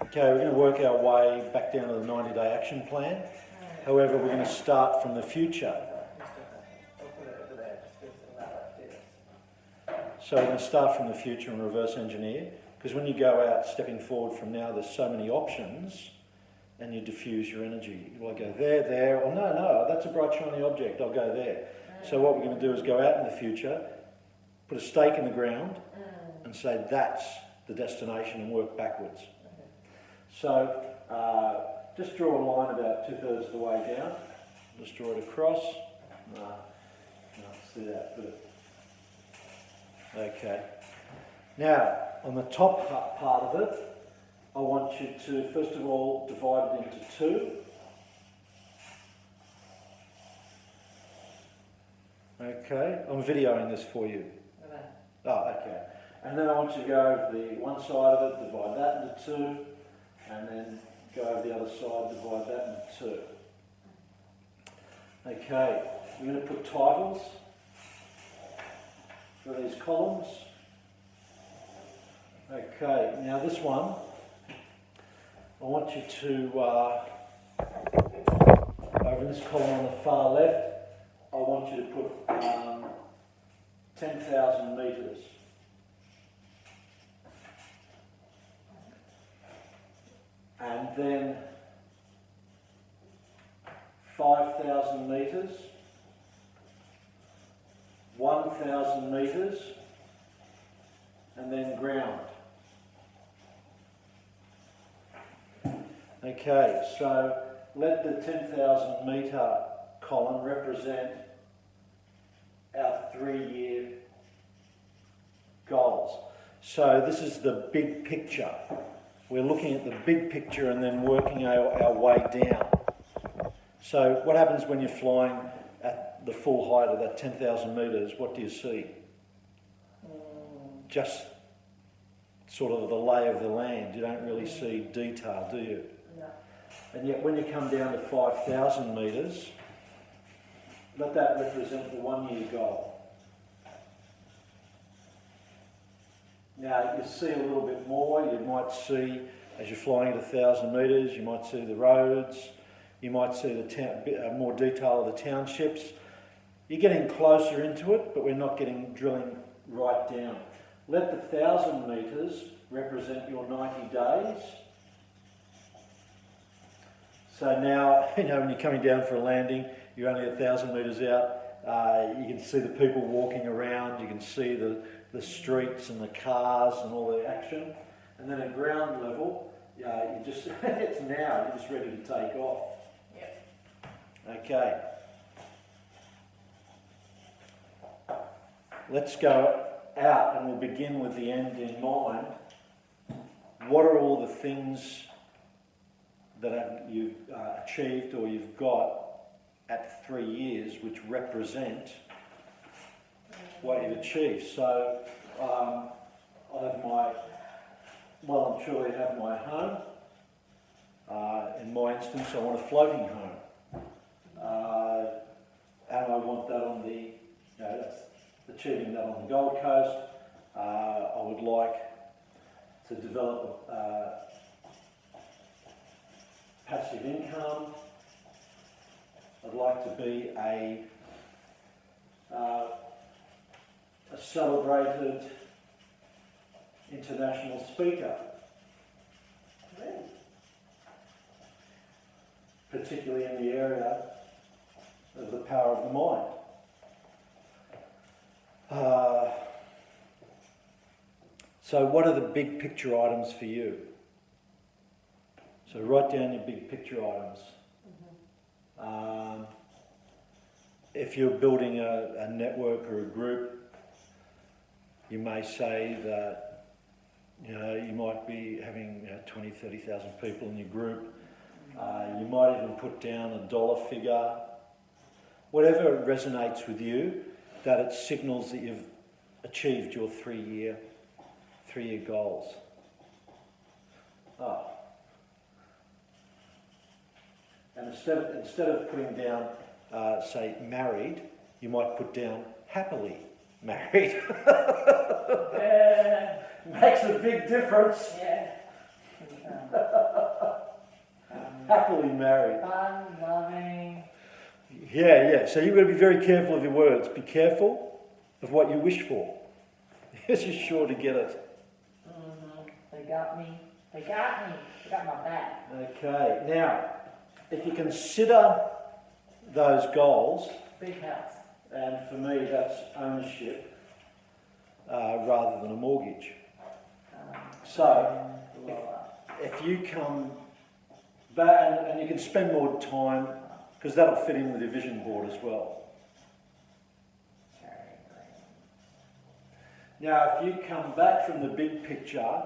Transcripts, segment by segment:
Okay, we're going to work our way back down to the 90-day action plan. However, we're going to start from the future. So we're going to start from the future and reverse engineer, because when you go out stepping forward from now, there's so many options, and you diffuse your energy. You want to go there, there, or no, that's a bright shiny object, I'll go there. So what we're going to do is go out in the future, put a stake in the ground, and say that's the destination and work backwards. So just draw a line about 2/3 of the way down. Just draw it across. No, see that, good. Okay. Now, on the top part of it, I want you to, first of all, divide it into two. Okay, I'm videoing this for you. Oh, okay. And then I want you to go over the one side of it, divide that into two, and then go over the other side, divide that into two. Okay, we're going to put titles for these columns. Okay, now this one, I want you to, over in this column on the far left, I want you to put 10,000 metres. And then 5,000 metres, 1,000 metres, and then ground. Okay, so let the 10,000 metre column represent our 3-year goals. So this is the big picture. We're looking at the big picture and then working our way down. So what happens when you're flying at the full height of that 10,000 metres? What do you see? Just sort of the lay of the land. You don't really see detail, do you? No. And yet when you come down to 5,000 metres, let that represent the 1-year goal. Now you see a little bit more. You might see, as you're flying at 1,000 metres, you might see the roads, you might see the more detail of the townships. You're getting closer into it, but we're not drilling right down. Let the 1,000 metres represent your 90 days. So now, when you're coming down for a landing, you're only 1,000 metres out. You can see the people walking around. You can see the streets and the cars and all the action. And then at ground level, you just it's now. You're just ready to take off. Yep. Okay. Let's go out and we'll begin with the end in mind. What are all the things that you've achieved or you've got at 3 years which represent what you've achieved? So I have I'm sure I have my home. In my instance, I want a floating home. And I want that on that's achieving that on the Gold Coast. I would like to develop passive income. I'd like to be a celebrated international speaker, particularly in the area of the power of the mind. So what are the big picture items for you? So write down your big picture items. If you're building a network or a group, you may say that you might be having 20, 30,000 people in your group. You might even put down a dollar figure. Whatever resonates with you, that it signals that you've achieved your 3-year goals. And instead of putting down, say, married, you might put down happily married. Makes a big difference. Yeah. Happily married. Fun, loving. Yeah. So you've got to be very careful of your words. Be careful of what you wish for. Yes, you're sure to get it. They got me. They got me. They got my back. Okay. Now, if you consider those goals, Big house. and for me that's ownership rather than a mortgage. So, if you come back, and you can spend more time, because that'll fit in with your vision board as well. Now, if you come back from the big picture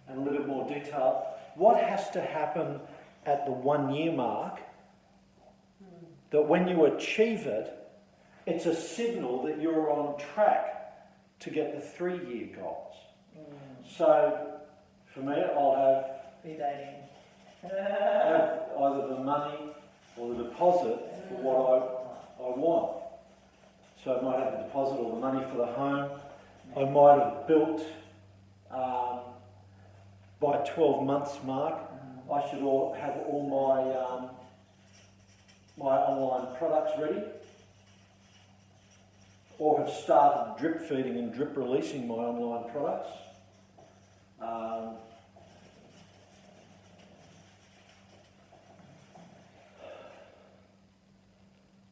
and a little bit more detail, what has to happen at the 1 year mark that when you achieve it, it's a signal that you're on track to get the 3 year goals. So, for me, I'll have Be dating. have either the money or the deposit for what I want. So I might have the deposit or the money for the home. I might have built by 12 months mark. I should have all my online products ready, or have started drip feeding and drip releasing my online products.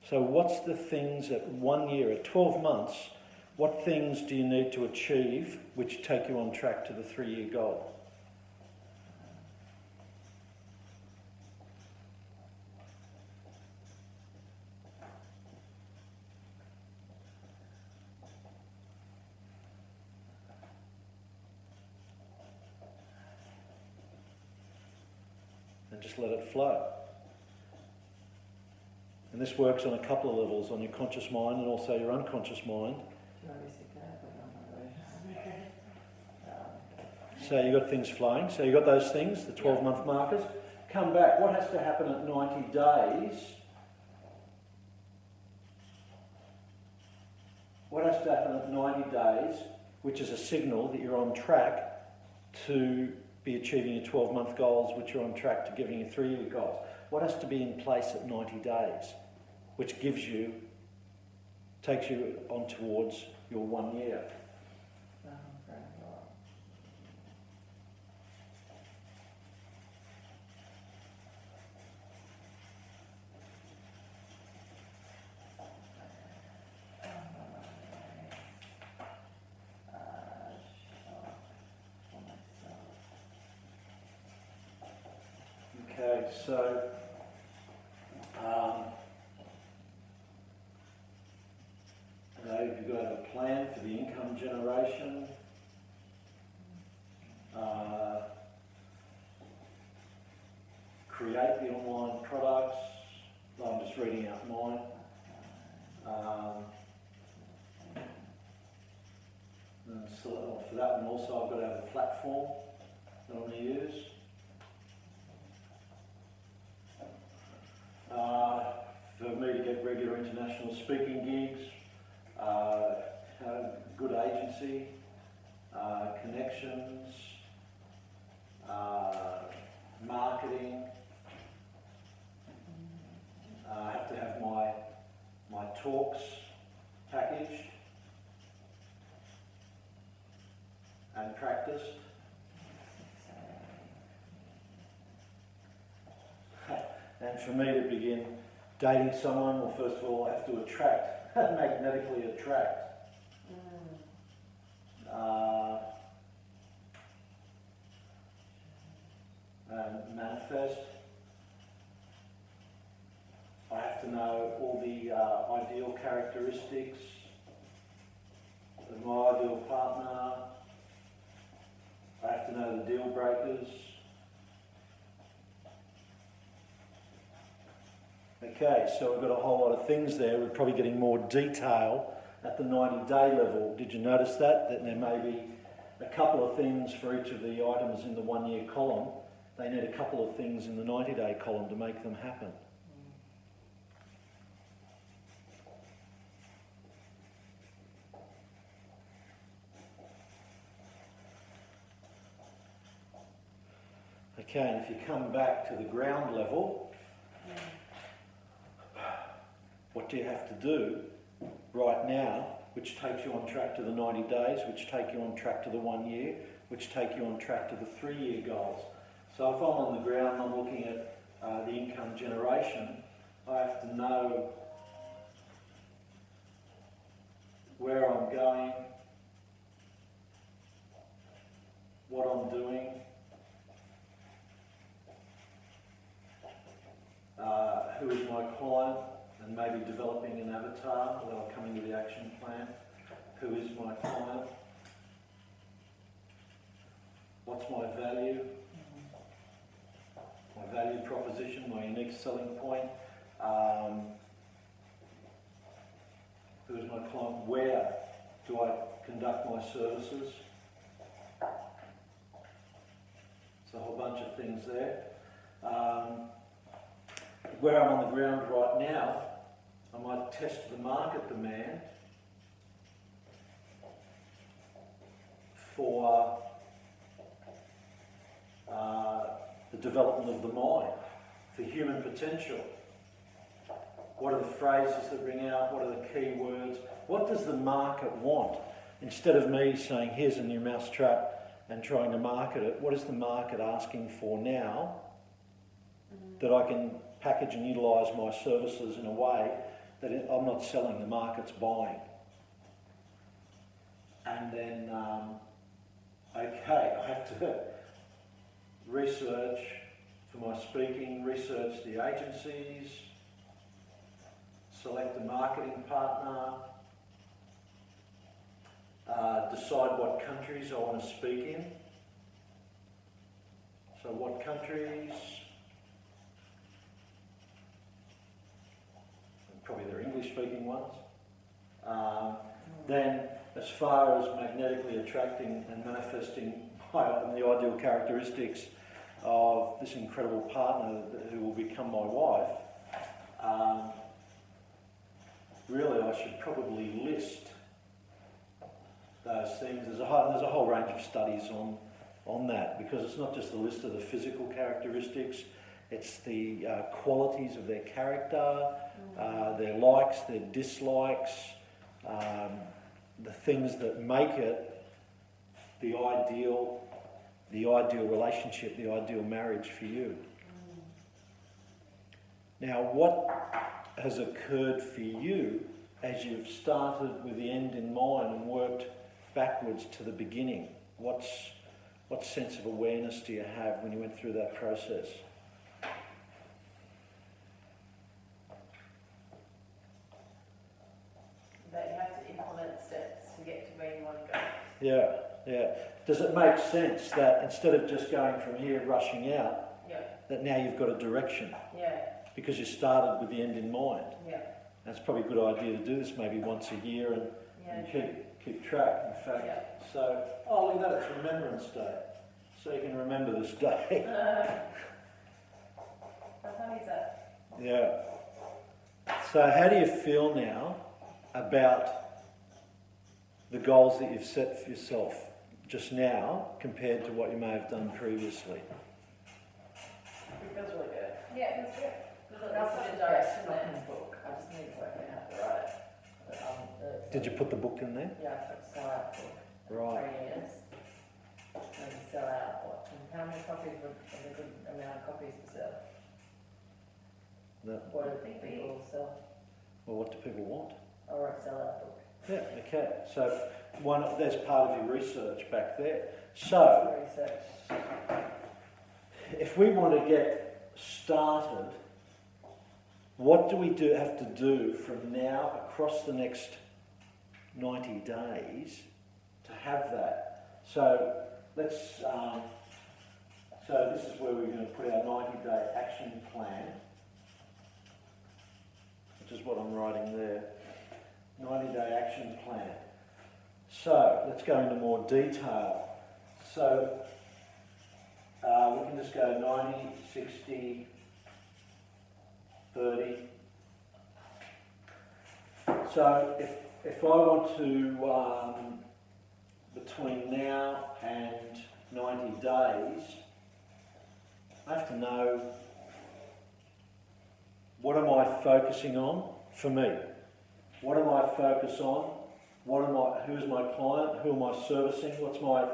So what's the things at 1 year, at 12 months, what things do you need to achieve which take you on track to the 3 year goal? And just let it flow. And this works on a couple of levels, on your conscious mind and also your unconscious mind. So you've got things flowing. So you've got those things, the 12-month markers. Come back. What has to happen at 90 days? What has to happen at 90 days, which is a signal that you're on track to be achieving your 12-month goals, which you're on track to giving your 3 year goals? What has to be in place at 90 days, which takes you on towards your 1 year? Okay, so you've got to have a plan for the income generation. Create the online products. I'm just reading out mine. And so for that one also I've got to have a platform that I'm going to use. For me to get regular international speaking gigs, good agency, connections, marketing. I have to have my talks packaged and practiced. And for me to begin dating someone, well, first of all, I have to attract, magnetically attract. And manifest. I have to know all the ideal characteristics of my ideal partner. I have to know the deal breakers. Okay, so we've got a whole lot of things there. We're probably getting more detail at the 90-day level. Did you notice that? That there may be a couple of things for each of the items in the 1 year column. They need a couple of things in the 90-day column to make them happen. Okay, and if you come back to the ground level, what do you have to do right now, which takes you on track to the 90 days, which take you on track to the 1 year, which take you on track to the 3-year goals? So if I'm on the ground and I'm looking at the income generation, I have to know where I'm going, what I'm doing, who is my client, and maybe developing an avatar that I'll come into the action plan. Who is my client? What's my value? My value proposition, my unique selling point. Who is my client? Where do I conduct my services? There's a whole bunch of things there. Where I'm on the ground right now, I might test the market demand for the development of the mind, for human potential. What are the phrases that ring out? What are the key words? What does the market want? Instead of me saying, here's a new mousetrap and trying to market it, what is the market asking for now that I can package and utilise my services in a way that I'm not selling, the market's buying? And then, okay, I have to research for my speaking, research the agencies, select a marketing partner, decide what countries I want to speak in. So what countries? Probably they're English-speaking ones. Then, as far as magnetically attracting and manifesting the ideal characteristics of this incredible partner who will become my wife, really I should probably list those things. There's a whole range of studies on that, because it's not just the list of the physical characteristics, it's the qualities of their character, their likes, their dislikes, the things that make it the ideal relationship, the ideal marriage for you. Now, what has occurred for you as you've started with the end in mind and worked backwards to the beginning? What sense of awareness do you have when you went through that process? That you have to implement steps to get to where you want to go. Yeah. Does it make sense that instead of just going from here, rushing out, that now you've got a direction? Yeah. Because you started with the end in mind. Yeah. That's probably a good idea to do this maybe once a year and keep track. In fact, so look at that, it's Remembrance Day, so you can remember this day. How funny is that? Yeah. So how do you feel now about the goals that you've set for yourself just now compared to what you may have done previously? It feels really good. Yeah, it was good. That's a good direction there. Book. I just need to work out how to write it. Did you put the book in there? Yeah, I took sell out book. Right. 3 years. And sell out what? And how many copies would a good amount of copies to sell? What do people sell? Well, what do people want? I wrote sell out book. Yeah, okay. So there's part of your research back there. So Research. if we want to get started, what do we have to do from now across the next 90 days to have that? So let's. So this is where we're going to put our 90-day action plan, which is what I'm writing there. 90-day action plan. So let's go into more detail. So we can just go 90, 60, 30. So if I want to, between now and 90 days, I have to know, what am I focusing on for me? What am I focused on? Who's my client? Who am I servicing? What's my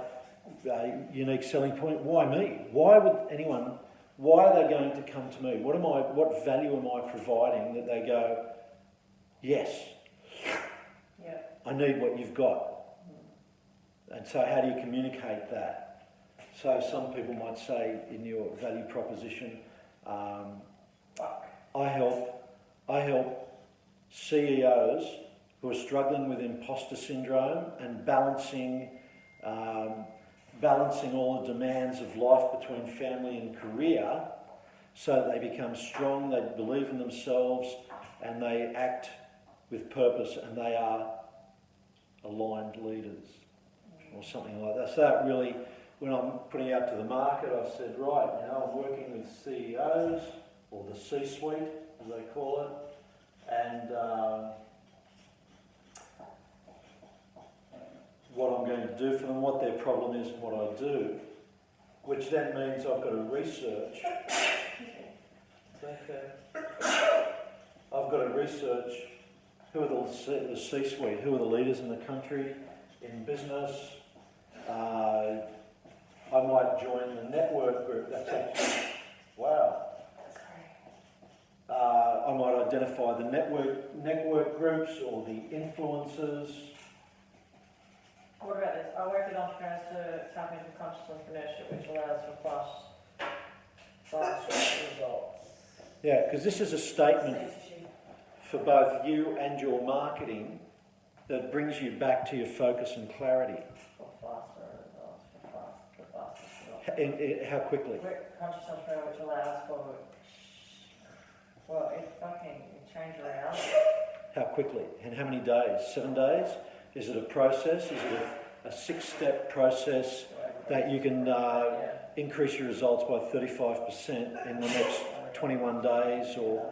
unique selling point? Why me? Why are they going to come to me? What value am I providing that they go, yes, Yeah. I need what you've got. And so how do you communicate that? So some people might say in your value proposition, I help CEOs who are struggling with imposter syndrome and balancing all the demands of life between family and career, so that they become strong, they believe in themselves, and they act with purpose, and they are aligned leaders, or something like that. So that really, when I'm putting out to the market, I said, right, I'm working with CEOs, or the C-suite, as they call it, and what I'm going to do for them, what their problem is, and what I do, which then means I've got to research. I've got to research who are the C-suite, who are the leaders in the country, in business. I might join the network group. That's actually, wow. I might identify the network groups or the influencers. What about this? I work with entrepreneurs to tap into conscious entrepreneurship, which allows for fast results. Yeah, because this is a statement for both you and your marketing that brings you back to your focus and clarity. For faster results, for fastest results. How quickly? Conscious entrepreneur, which allows for, well, it change around. How quickly? And how many days? 7 days? Is it a process? Is it a 6-step process that you can increase your results by 35% in the next 21 days? Or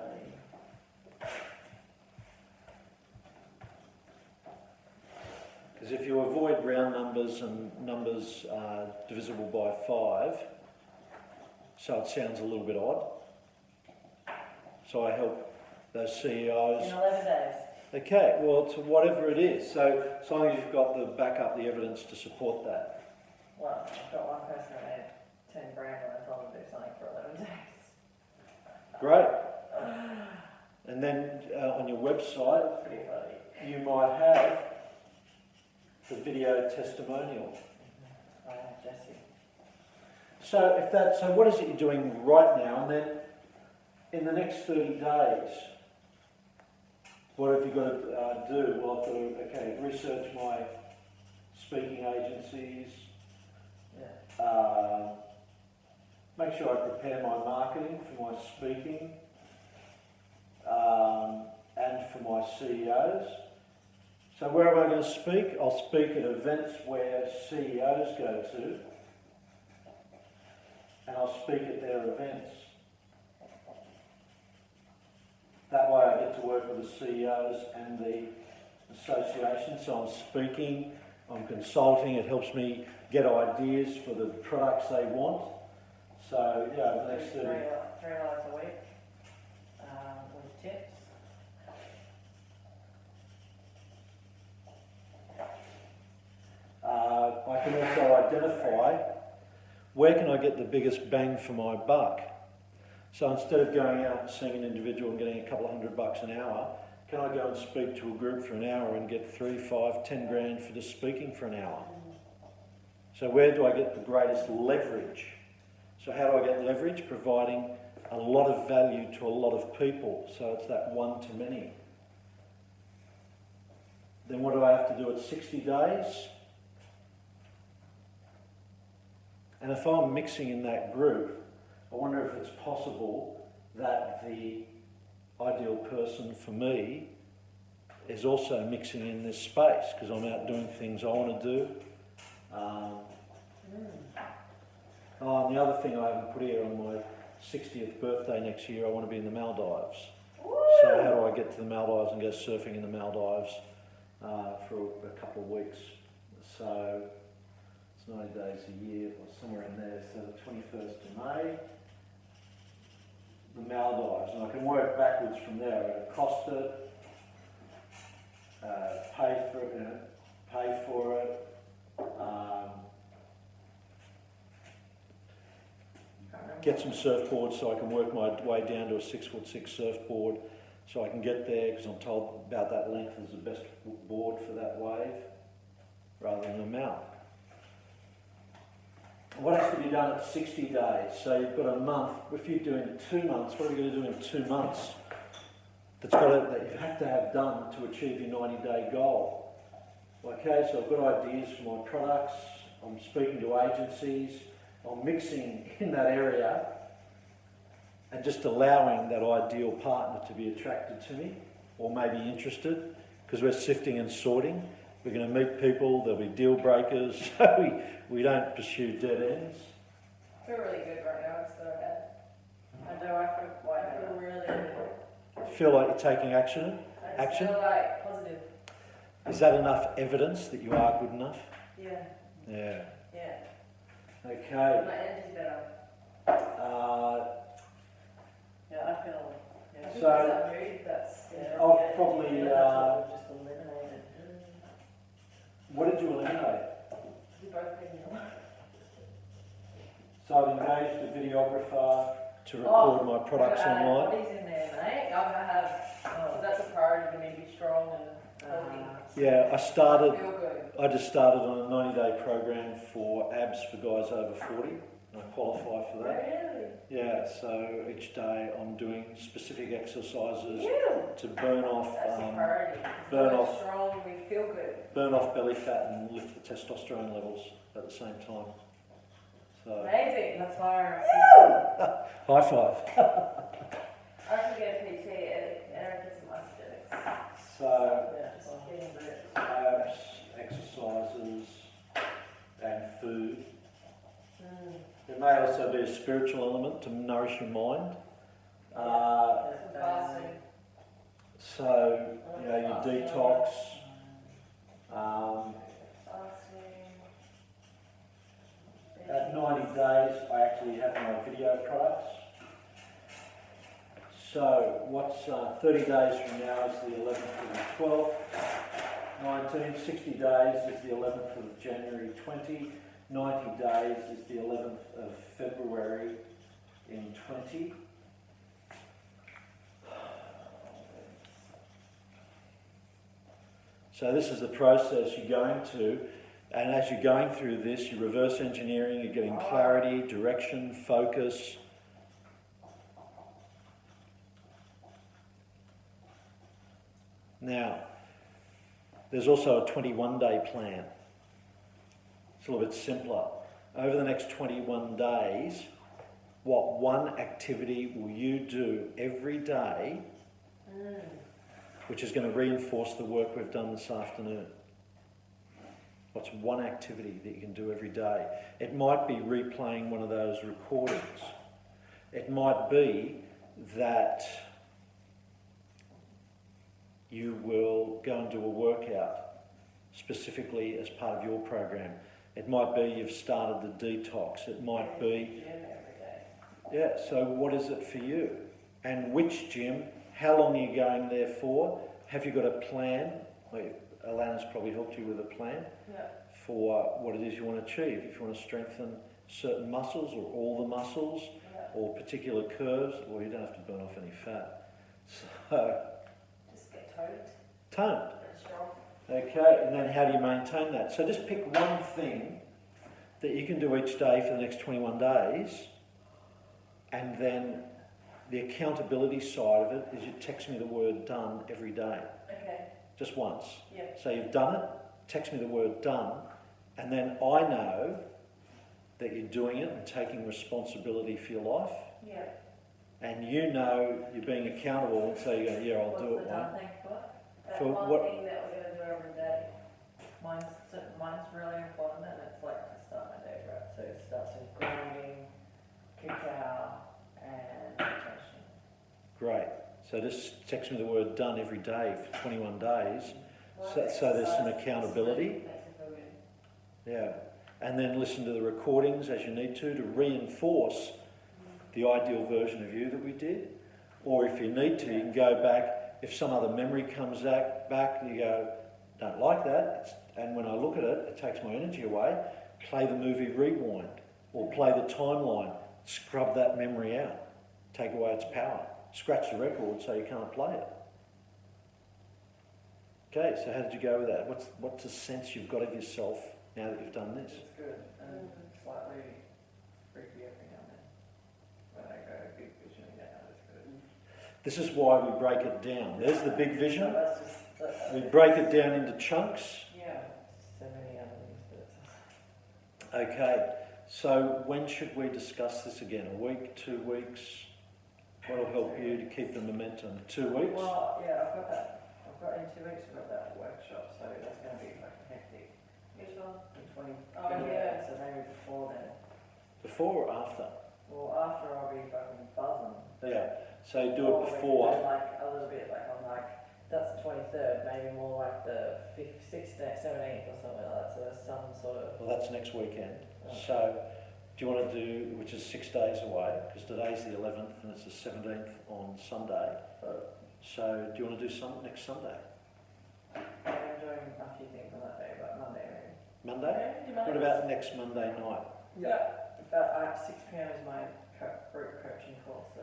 because if you avoid round numbers and numbers divisible by 5, so it sounds a little bit odd. So I help those CEOs. In 11 days. Okay, well, it's whatever it is. So as long as you've got the backup, the evidence to support that. Well, I've got one person that made 10 grand when I told them to do something for 11 days. Great. And then on your website, Pretty funny. you might have the video testimonial. I have Jesse. So what is it you're doing right now? And then in the next 30 days, what have you got to do? Well, I've got to research my speaking agencies. Yeah. Make sure I prepare my marketing for my speaking and for my CEOs. So where am I going to speak? I'll speak at events where CEOs go to, and I'll speak at their events. That way I get to work with the CEOs and the association. So I'm speaking, I'm consulting, it helps me get ideas for the products they want. So yeah, the next 30. $3 a week with tips. I can also identify where can I get the biggest bang for my buck. So instead of going out and seeing an individual and getting a couple of $100 an hour, can I go and speak to a group for an hour and get 3, 5, 10 grand for just speaking for an hour? So where do I get the greatest leverage? So how do I get leverage? Providing a lot of value to a lot of people. So it's that one-to-many. Then what do I have to do at 60 days? And if I'm mixing in that group, I wonder if it's possible that the ideal person for me is also mixing in this space, because I'm out doing things I want to do. And the other thing I haven't put here, on my 60th birthday next year, I want to be in the Maldives. Woo! So how do I get to the Maldives and go surfing in the Maldives for a couple of weeks? So it's 90 days a year, or somewhere in there. So the 21st of May, the Maldives, and I can work backwards from there. I'm going to cost it, pay for it. Get some surfboards so I can work my way down to a 6'6" surfboard, so I can get there, because I'm told about that length is the best board for that wave, rather than a mount. What has to be done at 60 days? So you've got a month. If you're doing 2 months, what are we going to do in 2 months? That you have to have done to achieve your 90-day goal. Okay, so I've got ideas for my products. I'm speaking to agencies. I'm mixing in that area and just allowing that ideal partner to be attracted to me or maybe interested, because we're sifting and sorting. We're going to meet people, there'll be deal breakers, so we don't pursue dead ends. I feel really good right now, it's so bad. I know I feel really good. Feel like you're taking action? I just feel like positive. Is that enough evidence that you are good enough? Yeah. Yeah. Yeah. Okay. My energy's better. Yeah, I feel. Yeah. I think So, that mood, that's. Yeah, I'll probably. just eliminated. What did you eliminate? We both been ill. So I've engaged a videographer to record my products online. Bodies in there, mate. I'm gonna have. That's a priority for me to be strong and healthy. Yeah, I Feel good. just started on a 90-day program for abs for guys over 40. And I qualify for that. Really? Yeah, so each day I'm doing specific exercises Yeah. to burn off, That's a priority. burn We're off- strong, we feel good. burn off belly fat and lift the testosterone levels at the same time. So Amazing. That's fire. high five. I can get a PT and I get some aesthetics. So Yeah, just getting ripped. abs, exercises, and food. There may also be a spiritual element to nourish your mind. Fasting. So, you know, your detox. Fasting. At 90 days, I actually have my video products. So, what's 30 days from now is the 11th of the 12th, 19, 60 days is the 11th of January 20, 90 days is the 11th of February in 20. So this is the process you're going to, and as you're going through this, you're reverse engineering, you're getting clarity, direction, focus. Now, there's also a 21-day plan. It's a little bit simpler. Over the next 21 days, what one activity will you do every day which is going to reinforce the work we've done this afternoon? What's one activity that you can do every day? It might be replaying one of those recordings. It might be that you will go and do a workout specifically as part of your program. It might be you've started the detox. It might be... Yeah, so what is it for you? And which gym? How long are you going there for? Have you got a plan? Alana's probably helped you with a plan for what it is you want to achieve. If you want to strengthen certain muscles or all the muscles or particular curves, well, you don't have to burn off any fat. So... Just get toned. Toned. And strong. Okay, and then how do you maintain that? So just pick one thing that you can do each day for the next 21 days, and then the accountability side of it is you text me the word done every day. Okay. Just once. Yeah. So you've done it, text me the word done, and then I know that you're doing it and taking responsibility for your life. Yeah. And you know you're being accountable, and so you go, yeah, I'll do it. What's the done thing for? That For one what? thing that we're going to do every day. Mine's really important, and it's like to start my day right. So it starts with grounding, cacao, and meditation. Great. So just text me the word done every day for 21 days. Well, So there's some exercise accountability. makes it feel good. Yeah. And then listen to the recordings as you need to reinforce the ideal version of you that we did. Or if you need to, you can go back. If some other memory comes back, you go, don't like that. And when I look at it, it takes my energy away. Play the movie Rewind or play the timeline. Scrub that memory out. Take away its power. Scratch the record so you can't play it. Okay, so how did you go with that? What's the sense you've got of yourself now that you've done this? It's good and slightly freaky every now and then. When I go big vision again, it's good. This is why we break it down. There's the big vision. So that's just, We break it down into chunks. yeah, so many other things, but Okay, so when should we discuss this again? A week, 2 weeks? What'll help you to keep the momentum? 2 weeks? well, yeah, I've got that. I've got in 2 weeks. I've got that workshop, so that's going to be fucking hectic. Which one? The 20. Oh, yeah. So maybe before then. Before or after? Well, after I'll be fucking buzzing. Yeah, so do it we can before. do, like a little bit, like I'm like, that's the 23rd, maybe more like the 5th, 16th, 17th or something like that. So there's some sort of. Well, that's next weekend. Okay. So do you want to do, which is 6 days away, because today's the 11th and it's the 17th on Sunday. So do you want to do some next Sunday? I'm doing a few things on that day, but Monday maybe. Monday? Okay, do you What mind? about next Monday night? About 6 p.m. is my group coaching call, so.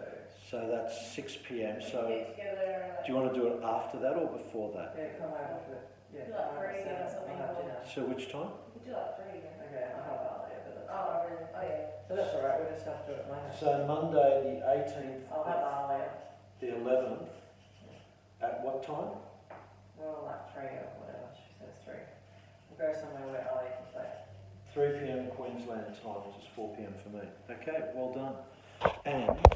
So that's 6 p.m. So Get together and do you want to do it after that or before that? Yeah, come over for it. Yeah, Do like come over three or 7, something, I'll have or- dinner. So which time? we could do like 3 again. Okay, I'll have that later, but that's Oh, really? Oh, yeah. So that's alright, we'll just have to do it at my house. So Monday the 18th, I'll have that later. the 11th, at what time? Well, like 3 or whatever, she says 3. We'll go somewhere where Ali can play. 3 p.m. Queensland time, which is 4 p.m. for me. Okay, well done. And